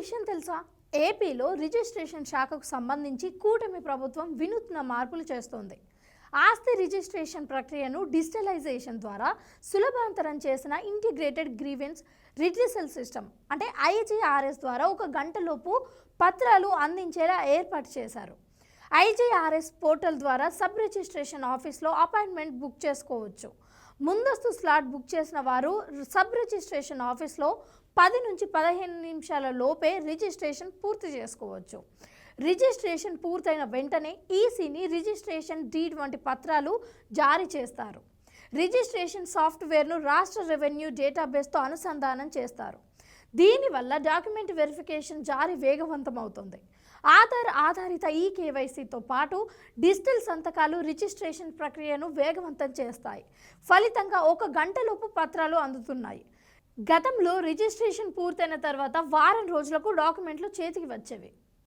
విషయం తెలుసా? ఏపీలో రిజిస్ట్రేషన్ శాఖకు సంబంధించి కూటమి ప్రభుత్వం వినూత్న మార్పులు చేస్తోంది. ఆస్తి రిజిస్ట్రేషన్ ప్రక్రియను డిజిటలైజేషన్ ద్వారా సులభతరం చేసిన ఇంటిగ్రేటెడ్ గ్రీవెన్స్ రిడ్రెసల్ సిస్టమ్ అంటే ఐజీఆర్ఎస్ ద్వారా ఒక గంటలోపు పత్రాలు అందించేలా ఏర్పాటు చేశారు. ఐజీఆర్ఎస్ పోర్టల్ ద్వారా సబ్ రిజిస్ట్రేషన్ ఆఫీస్లో అపాయింట్మెంట్ బుక్ చేసుకోవచ్చు. ముందస్తు స్లాట్ బుక్ చేసిన వారు సబ్ రిజిస్ట్రేషన్ ఆఫీస్లో 10 నుంచి 15 నిమిషాల లోపే రిజిస్ట్రేషన్ పూర్తి చేసుకోవచ్చు. రిజిస్ట్రేషన్ పూర్తయిన వెంటనే ఈసీని రిజిస్ట్రేషన్ డీడ్ వంటి పత్రాలు జారీ చేస్తారు. రిజిస్ట్రేషన్ సాఫ్ట్వేర్ను రాష్ట్ర రెవెన్యూ డేటాబేస్తో అనుసంధానం చేస్తారు. దీనివల్ల డాక్యుమెంట్ వెరిఫికేషన్ జారీ వేగవంతమవుతుంది. ఆధార్ ఆధారిత ఈ కేవైసీతో పాటు డిజిటల్ సంతకాలు రిజిస్ట్రేషన్ ప్రక్రియను వేగవంతం చేస్తాయి. ఫలితంగా ఒక గంటలోపు పత్రాలు అందుతున్నాయి. గతంలో రిజిస్ట్రేషన్ పూర్తయిన తర్వాత వారం రోజులకు డాక్యుమెంట్లు చేతికి వచ్చేవి.